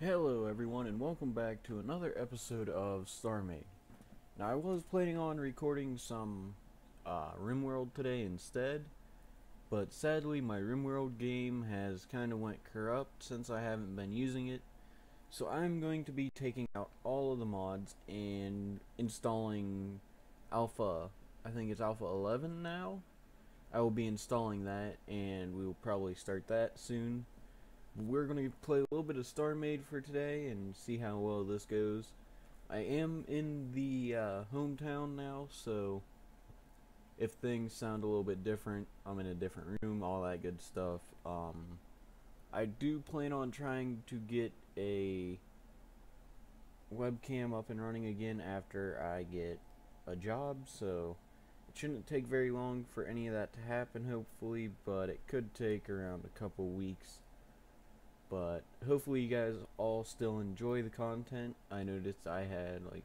Hello everyone and welcome back to another episode of Starmade. Now I was planning on recording some RimWorld today instead, but sadly my RimWorld game has kinda went corrupt since I haven't been using it. So I'm going to be taking out all of the mods and installing Alpha, I think it's Alpha 11 now. I will be installing that and we will probably start that soon. We're going to play a little bit of Starmade for today and see how well this goes. I am in the hometown now, so if things sound a little bit different, I'm in a different room, all that good stuff. I do plan on trying to get a webcam up and running again after I get a job, so it shouldn't take very long for any of that to happen, hopefully, but it could take around a couple weeks. But hopefully you guys all still enjoy the content. I noticed I had like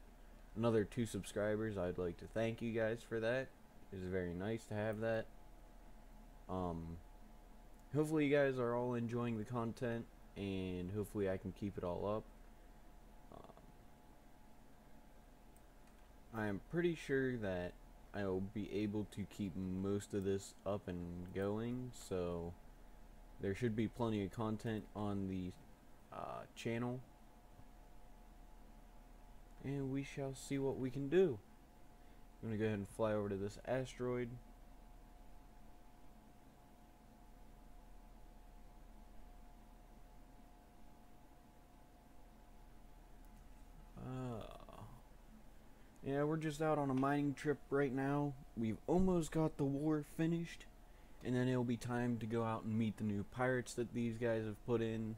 another 2 subscribers. I'd like to thank you guys for that. It was very nice to have that. Um, Hopefully you guys are all enjoying the content, and hopefully I can keep it all up. I am pretty sure that I will be able to keep most of this up and going, so there should be plenty of content on the channel, and we shall see what we can do. I'm gonna go ahead and fly over to this asteroid. Yeah, we're just out on a mining trip right now. We've almost got the war finished, and then it'll be time to go out and meet the new pirates that these guys have put in,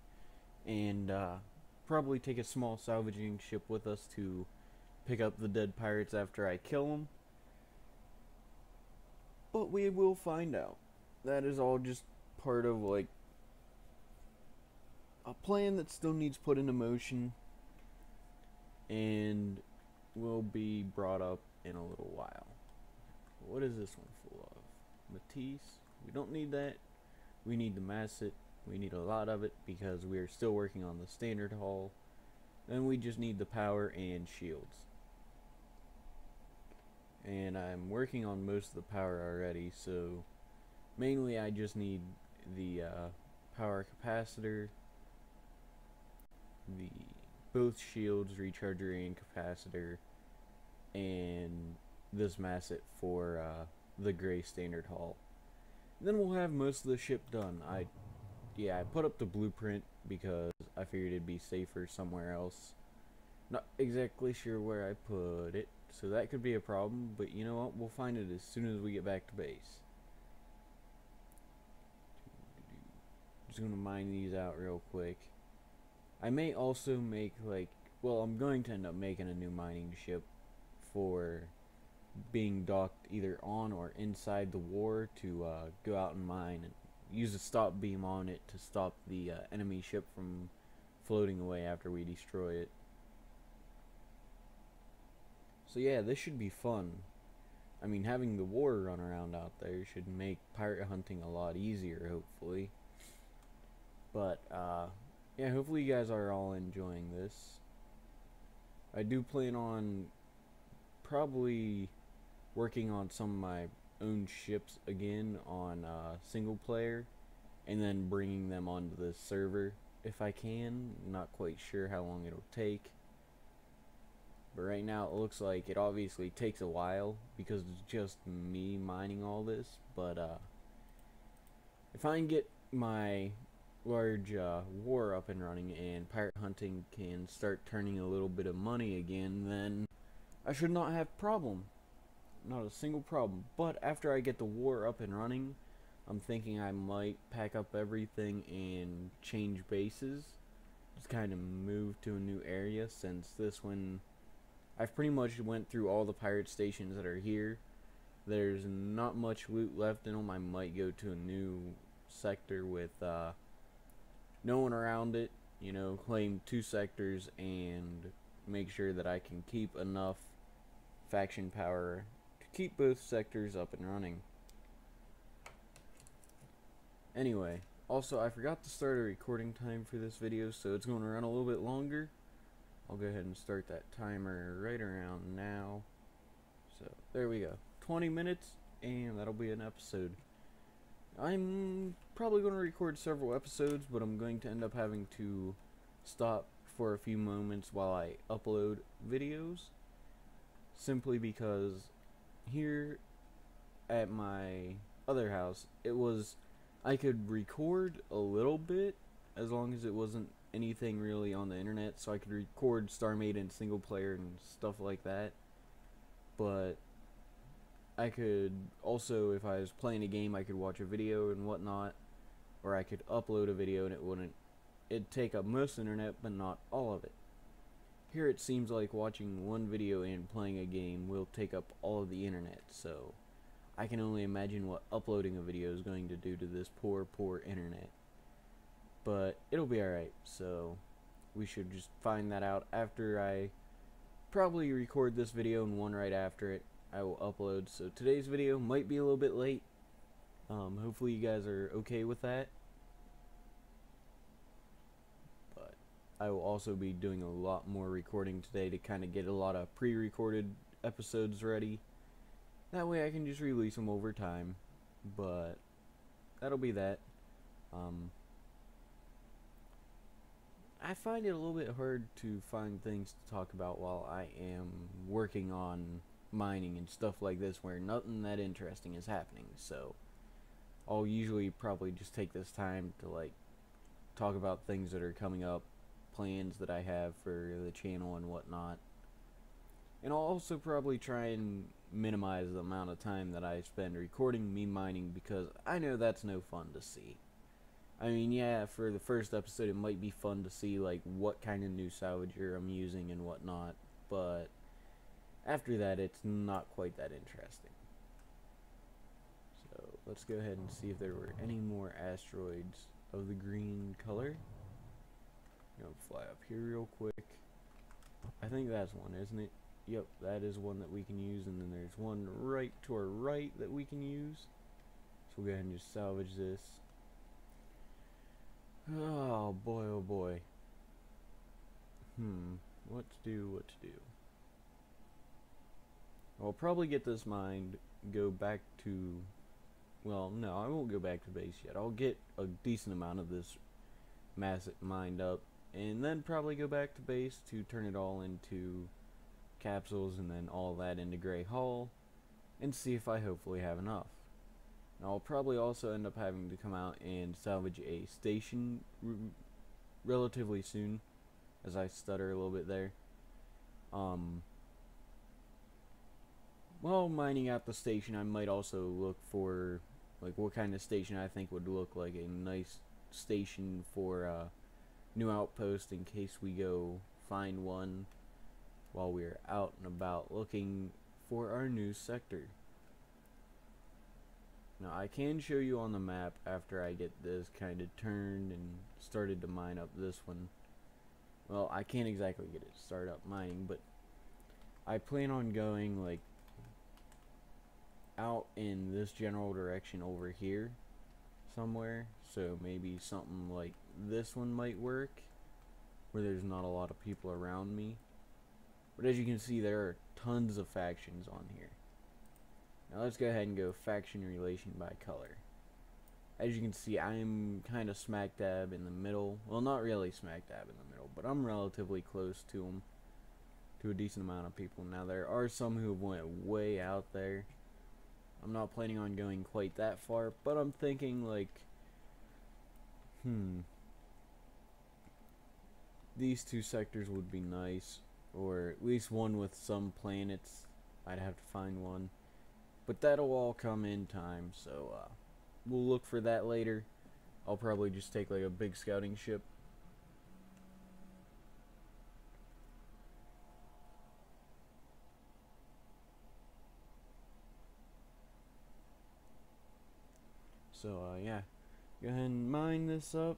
and probably take a small salvaging ship with us to pick up the dead pirates after I kill them. But we will find out. That is all just part of like a plan that still needs put into motion, and will be brought up in a little while. What is this one full of? Matisse. We don't need that. We need the Masset. We need a lot of it because we are still working on the standard hull. Then we just need the power and shields. And I'm working on most of the power already, so mainly I just need the power capacitor, the both shields, recharger and capacitor, and this Masset for the gray standard hull. Then we'll have most of the ship done. I put up the blueprint because I figured it'd be safer somewhere else. Not exactly sure where I put it, so that could be a problem, but you know what? We'll find it as soon as we get back to base. Just gonna mine these out real quick. I may also make I'm going to end up making a new mining ship for being docked either on or inside the war to go out and mine and use a stop beam on it to stop the enemy ship from floating away after we destroy it. So yeah, this should be fun. I mean, having the war run around out there should make pirate hunting a lot easier, hopefully. But yeah, hopefully you guys are all enjoying this. I do plan on probably working on some of my own ships again on single player, and then bringing them onto the server if I can. Not quite sure how long it'll take, but right now it looks like it obviously takes a while because it's just me mining all this. But if I can get my large war up and running and pirate hunting can start turning a little bit of money again, then I should not have problem. Not a single problem. But after I get the war up and running, I'm thinking I might pack up everything and change bases. Just kind of move to a new area, since this one I've pretty much went through all the pirate stations that are here. There's not much loot left in them. I might go to a new sector with no one around it, you know, claim 2 sectors and make sure that I can keep enough faction power to keep both sectors up and running. Anyway, Also, I forgot to start a recording time for this video, so it's going to run a little bit longer. I'll go ahead and start that timer right around now. So, there we go. 20 minutes, and that'll be an episode. I'm probably going to record several episodes, but I'm going to end up having to stop for a few moments while I upload videos. Simply because here at my other house, I could record a little bit as long as it wasn't anything really on the internet, so I could record Starmade and single player and stuff like that. But I could also, if I was playing a game, I could watch a video and whatnot, or I could upload a video and it'd take up most internet, but not all of it. Here it seems like watching one video and playing a game will take up all of the internet, so I can only imagine what uploading a video is going to do to this poor internet. But it'll be alright, so we should just find that out after I probably record this video, and one right after it I will upload. So today's video might be a little bit late. Hopefully you guys are okay with that. But I will also be doing a lot more recording today to kind of get a lot of pre-recorded episodes ready. That way I can just release them over time. But that'll be that. I find it a little bit hard to find things to talk about while I am working on mining and stuff like this where nothing that interesting is happening. So I'll usually probably just take this time to like talk about things that are coming up, plans that I have for the channel and whatnot. And I'll also probably try and minimize the amount of time that I spend recording me mining, because I know that's no fun to see. I mean, yeah, for the first episode it might be fun to see like what kind of new salvager I'm using and whatnot, but after that it's not quite that interesting. So let's go ahead and see if there were any more asteroids of the green color. I'm gonna fly up here real quick. I think that's one, isn't it? Yep, that is one that we can use, and then there's one right to our right that we can use. So we'll go ahead and just salvage this. Oh boy, oh boy. What to do. I'll probably get this mined, go back to, well, no, I won't go back to base yet. I'll get a decent amount of this mass mined up, and then probably go back to base to turn it all into capsules, and then all that into Gray Hall, and see if I hopefully have enough. I'll probably also end up having to come out and salvage a station relatively soon, as I stutter a little bit there. While mining out the station, I might also look for like what kind of station I think would look like a nice station for a new outpost, in case we go find one while we're out and about looking for our new sector. Now I can show you on the map after I get this kind of turned and started to mine up this one. Well, I can't exactly get it started up mining, but I plan on going like out in this general direction over here somewhere. So maybe something like this one might work, where there's not a lot of people around me. But as you can see, there are tons of factions on here. Now let's go ahead and go faction relation by color. As you can see, I am kind of smack dab in the middle. Well, not really smack dab in the middle, but I'm relatively close to them, to a decent amount of people. Now there are some who went way out there. I'm not planning on going quite that far, but I'm thinking like, these two sectors would be nice, or at least one with some planets. I'd have to find one. But that'll all come in time, so we'll look for that later. I'll probably just take like a big scouting ship. So yeah, go ahead and mine this up.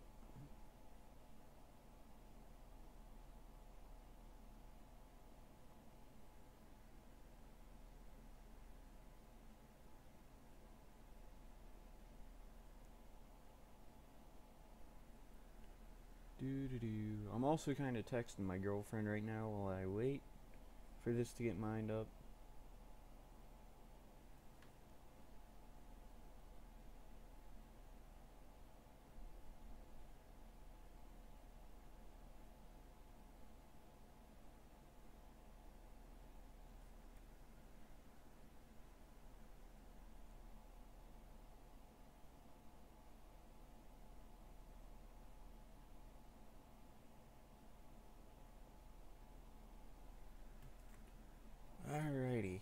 I'm also kind of texting my girlfriend right now while I wait for this to get mined up. Alrighty.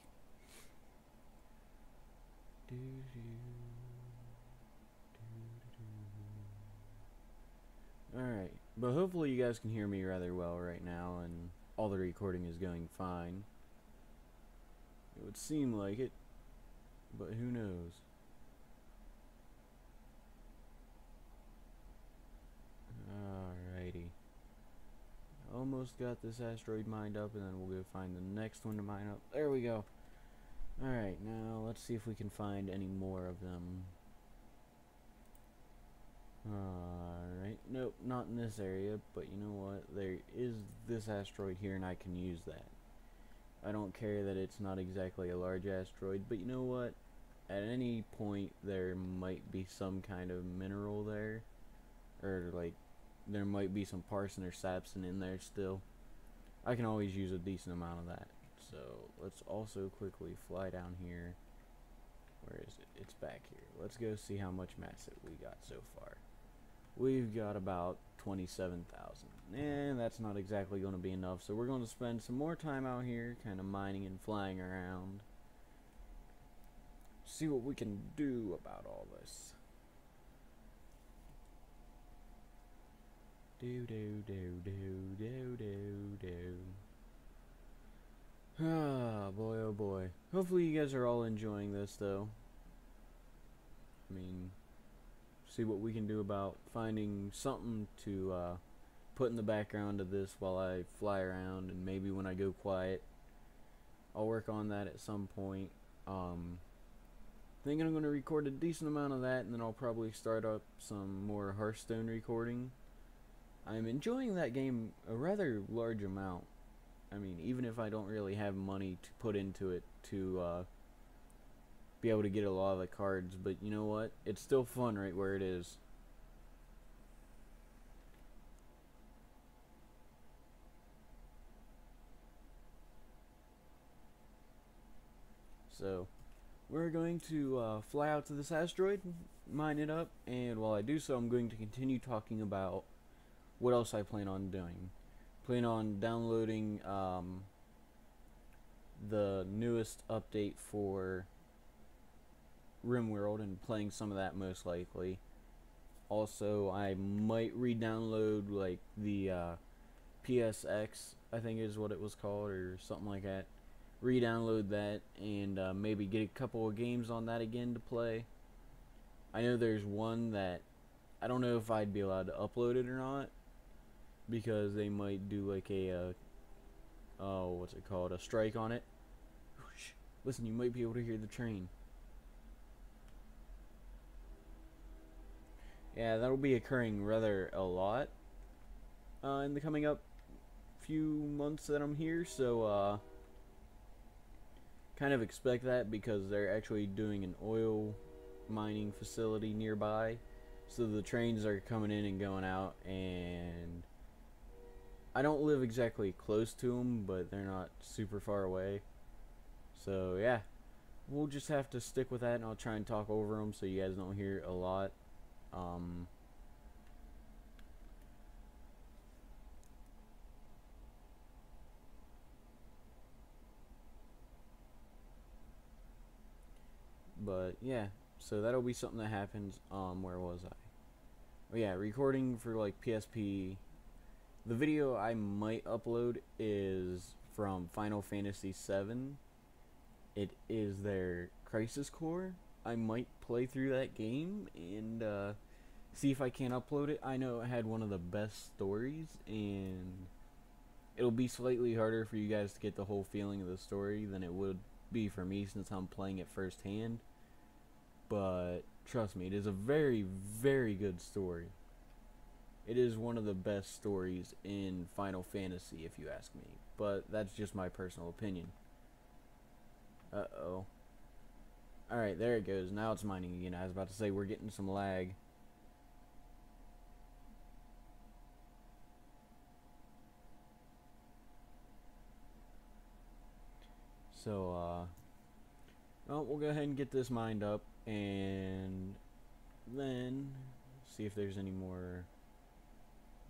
Alright, but hopefully you guys can hear me rather well right now and all the recording is going fine. It would seem like it, but who knows. Alrighty. Almost got this asteroid mined up, and then we'll go find the next one to mine up. There we go. Alright, now let's see if we can find any more of them. Alright, nope, not in this area, but you know what? There is this asteroid here, and I can use that. I don't care that it's not exactly a large asteroid, but you know what? At any point, there might be some kind of mineral there, or like, there might be some parson or sapson in there still. I can always use a decent amount of that. So let's also quickly fly down here. Where is it? It's back here. Let's go see how much massive we got so far. We've got about 27,000. And that's not exactly going to be enough, so we're going to spend some more time out here kind of mining and flying around. See what we can do about all this. Ah, boy, oh boy. Hopefully you guys are all enjoying this, though. I mean, see what we can do about finding something to put in the background of this while I fly around, and maybe when I go quiet, I'll work on that at some point. Thinking I'm going to record a decent amount of that, and then I'll probably start up some more Hearthstone recording. I'm enjoying that game a rather large amount. I mean, even if I don't really have money to put into it to be able to get a lot of the cards, but you know what? It's still fun right where it is. So, we're going to fly out to this asteroid, mine it up, and while I do so, I'm going to continue talking about what else I plan on doing. Plan on downloading the newest update for RimWorld and playing some of that most likely. Also, I might re-download like the PSX, I think is what it was called, or something like that. Re-download that and maybe get a couple of games on that again to play. I know there's one that I don't know if I'd be allowed to upload it or not, because they might do like a oh, what's it called, a strike on it. Listen, you might be able to hear the train. Yeah, that'll be occurring rather a lot in the coming up few months that I'm here, so kind of expect that, because they're actually doing an oil mining facility nearby, so the trains are coming in and going out, and I don't live exactly close to them, but they're not super far away. So yeah, we'll just have to stick with that, and I'll try and talk over them so you guys don't hear a lot. But yeah, so that'll be something that happens. Where was I? Oh yeah, recording for like PSP. The video I might upload is from Final Fantasy VII. It is their Crisis Core. I might play through that game and see if I can upload it. I know it had one of the best stories, and it'll be slightly harder for you guys to get the whole feeling of the story than it would be for me, since I'm playing it firsthand. But trust me, it is a very, very good story. It is one of the best stories in Final Fantasy, if you ask me. But that's just my personal opinion. Uh-oh. Alright, there it goes. Now it's mining again. I was about to say we're getting some lag. So, well, we'll go ahead and get this mined up, and then see if there's any more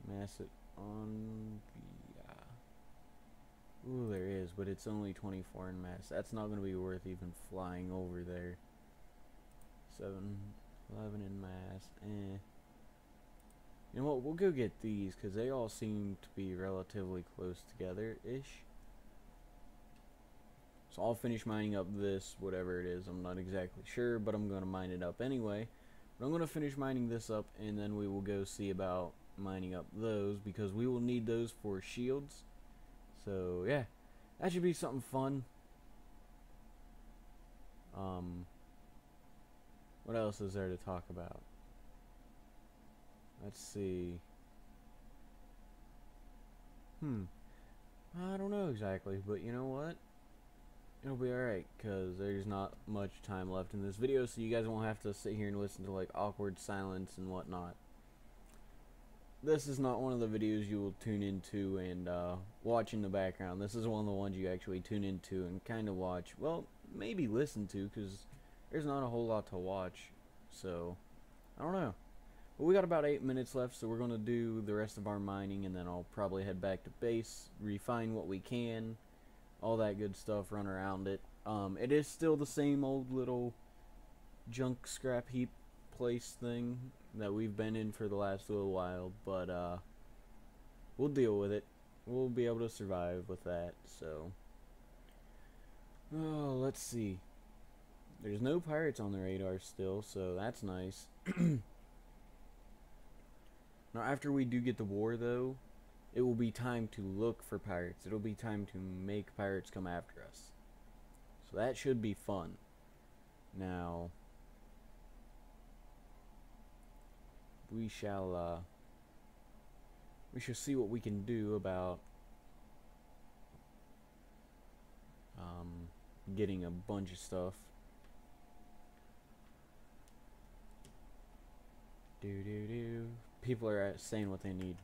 mass on the... Ooh, there is, but it's only 24 in mass. That's not going to be worth even flying over there. 7, 11 in mass, eh. You know what, we'll go get these, because they all seem to be relatively close together-ish. So I'll finish mining up this, whatever it is. I'm not exactly sure, but I'm going to mine it up anyway. But I'm going to finish mining this up, and then we will go see about mining up those, because we will need those for shields. So, yeah. That should be something fun. What else is there to talk about? Let's see. I don't know exactly, but you know what? It'll be alright, because there's not much time left in this video, so you guys won't have to sit here and listen to, like, awkward silence and whatnot. This is not one of the videos you will tune into and watch in the background. This is one of the ones you actually tune into and kind of watch. Well, maybe listen to, because there's not a whole lot to watch. So, I don't know. But we got about 8 minutes left, so we're going to do the rest of our mining, and then I'll probably head back to base, refine what we can, all that good stuff, run around it. It is still the same old little junk scrap heap place thing that we've been in for the last little while, but we'll deal with it. We'll be able to survive with that. So, oh, let's see. There's no pirates on the radar still, so that's nice. Now, after we do get the war, though, it will be time to look for pirates. It'll be time to make pirates come after us. So that should be fun. Now, we shall see what we can do about getting a bunch of stuff. People are saying what they need.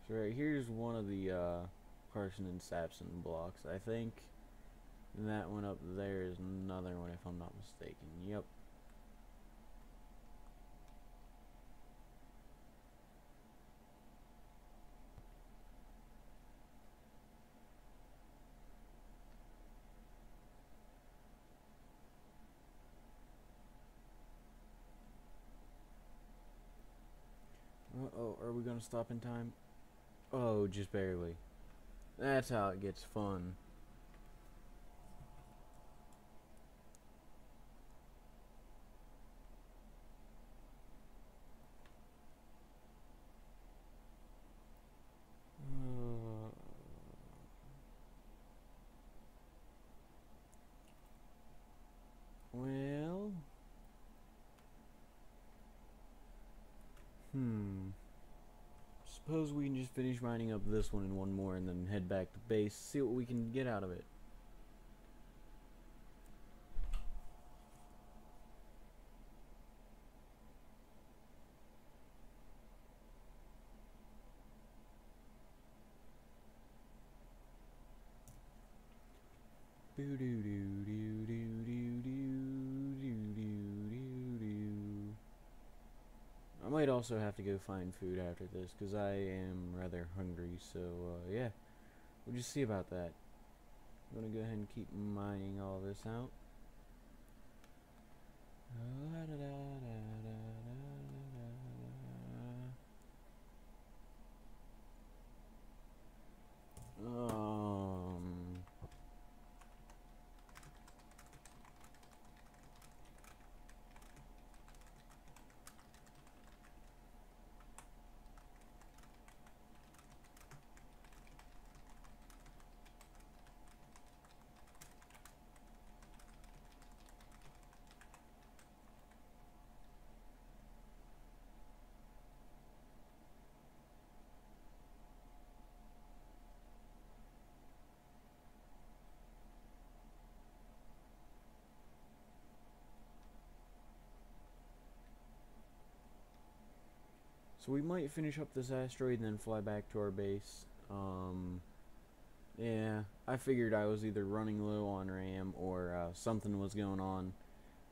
So right here's one of the Carson and Sapson blocks, I think. And that one up there is another one, if I'm not mistaken. Yep. Uh-oh, are we gonna stop in time? Oh, just barely. That's how it gets fun. Well... Suppose we can just finish mining up this one and one more and then head back to base, see what we can get out of it. I might also have to go find food after this, because I am rather hungry, so yeah, we'll just see about that. I'm gonna go ahead and keep mining all this out. Um, so we might finish up this asteroid and then fly back to our base. Yeah, I figured I was either running low on RAM or something was going on.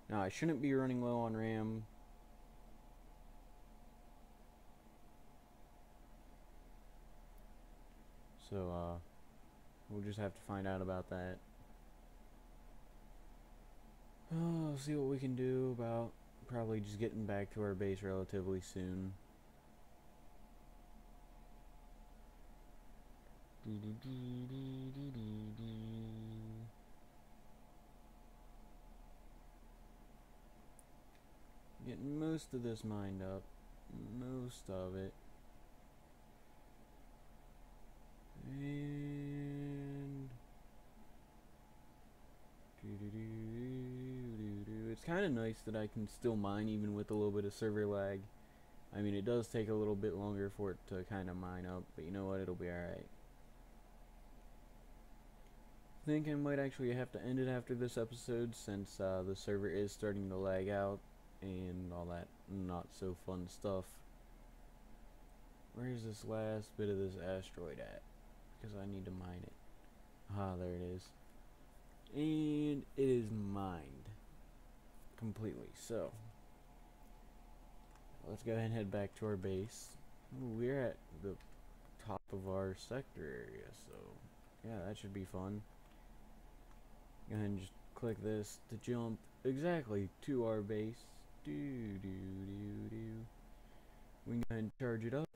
Now, I shouldn't be running low on RAM. So, we'll just have to find out about that. Oh, see what we can do about probably just getting back to our base relatively soon. Getting most of this mined up. Most of it. And it's kind of nice that I can still mine even with a little bit of server lag. I mean, it does take a little bit longer for it to kind of mine up, but you know what? It'll be alright. I think I might actually have to end it after this episode since the server is starting to lag out and all that not so fun stuff. Where's this last bit of this asteroid at? Because I need to mine it. Ah, there it is. And it is mined completely. So let's go ahead and head back to our base. Ooh, we're at the top of our sector area, so yeah, that should be fun. Go ahead and just click this to jump exactly to our base. We can go ahead and charge it up.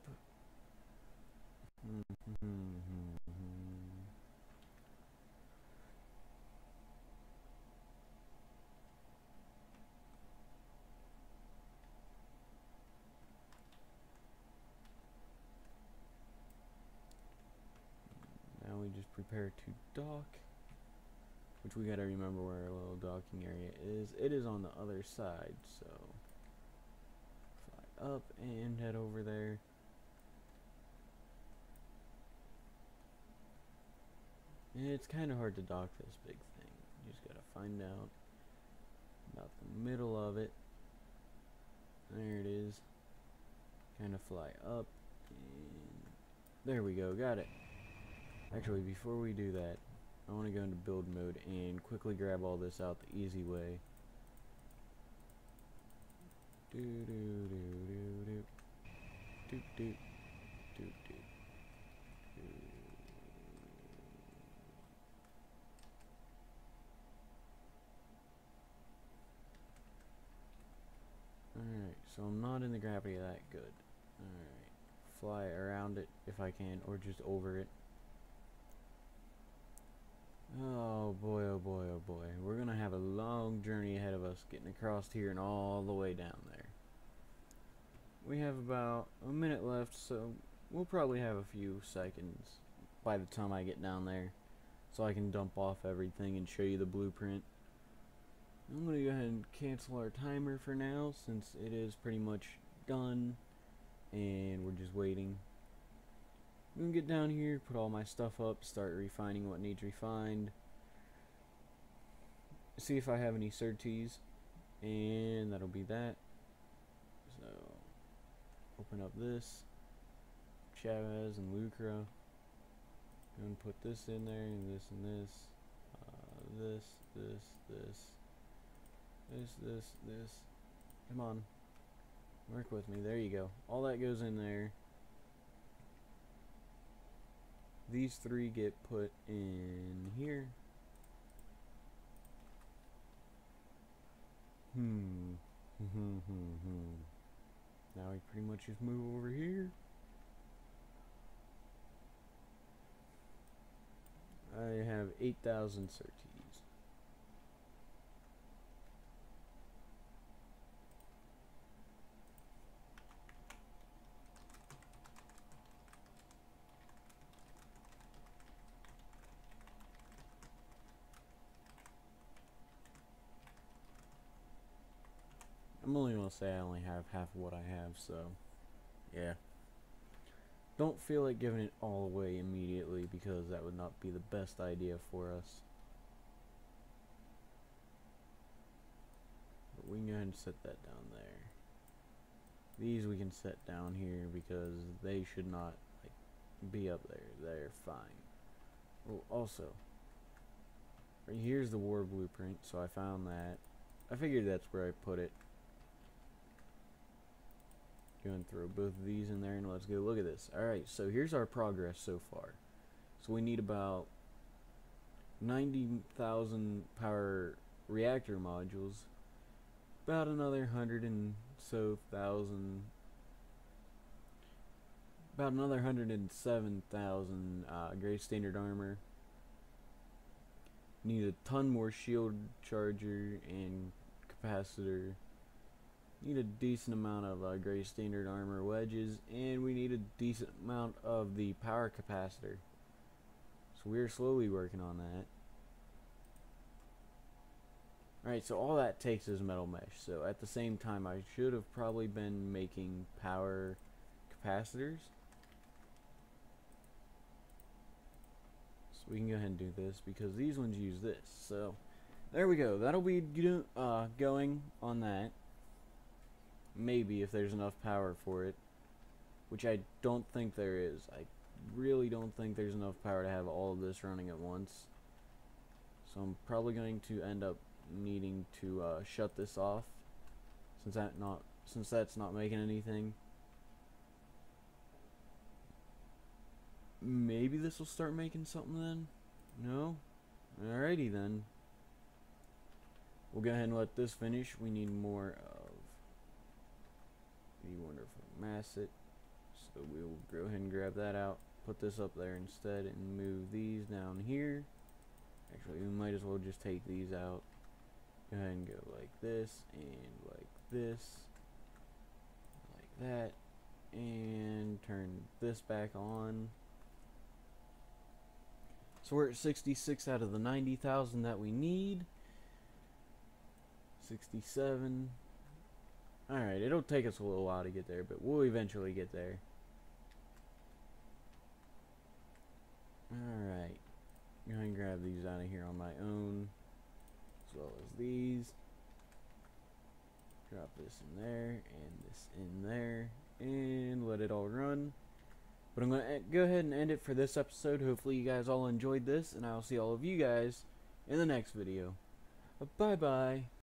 Now we just prepare to dock, which we gotta remember where our little docking area is. It is on the other side, so fly up and head over there. And it's kind of hard to dock this big thing. You just gotta find out about the middle of it. There it is. Kind of fly up, and there we go, got it. Actually, before we do that, I want to go into build mode and quickly grab all this out the easy way. Alright, so I'm not in the gravity that good. Alright, fly around it if I can, or just over it. Oh boy, oh boy, oh boy. We're gonna have a long journey ahead of us getting across here and all the way down there. We have about a minute left, so we'll probably have a few seconds by the time I get down there, so I can dump off everything and show you the blueprint. I'm gonna go ahead and cancel our timer for now since it is pretty much done and we're just waiting. I'm gonna get down here, put all my stuff up, start refining what needs refined, see if I have any certies, and that'll be that. So open up this Chavez and Lucra, and put this in there, and this and this, this. Come on, work with me. There you go. All that goes in there. These three get put in here. Hmm. Now we pretty much just move over here. I have 8,000 certes. I'm only gonna say I only have half of what I have, so yeah. Don't feel like giving it all away immediately because that would not be the best idea for us. But we can go ahead and set that down there. These we can set down here because they should not like be up there. They're fine. Oh, also, right here's the war blueprint, so I found that. I figured that's where I put it. Go and throw both of these in there and let's go look at this. Alright, so here's our progress so far. So we need about 90,000 power reactor modules, about another 100 and so thousand, about another 107,000 Great Standard Armor. Need a ton more shield charger and capacitor. Need a decent amount of Great Standard Armor wedges, and we need a decent amount of the power capacitor. So we're slowly working on that. Alright, so all that takes is metal mesh. So at the same time, I should have probably been making power capacitors. So we can go ahead and do this because these ones use this. So there we go. That'll be going on that. Maybe if there's enough power for it, which I don't think there is. I really don't think there's enough power to have all of this running at once. So I'm probably going to end up needing to shut this off since that's not making anything. Maybe this will start making something then. No? Alrighty then. We'll go ahead and let this finish. We need more of the wonderful masset. So we'll go ahead and grab that out. Put this up there instead and move these down here. Actually, we might as well just take these out. Go ahead and go like this and like this. Like that. And turn this back on. So we're at 66 out of the 90,000 that we need. 67. Alright, it'll take us a little while to get there, but we'll eventually get there. Alright. Go ahead and grab these out of here on my own. As well as these. Drop this in there, and this in there, and let it all run. But I'm going to go ahead and end it for this episode. Hopefully you guys all enjoyed this, and I'll see all of you guys in the next video. Bye-bye.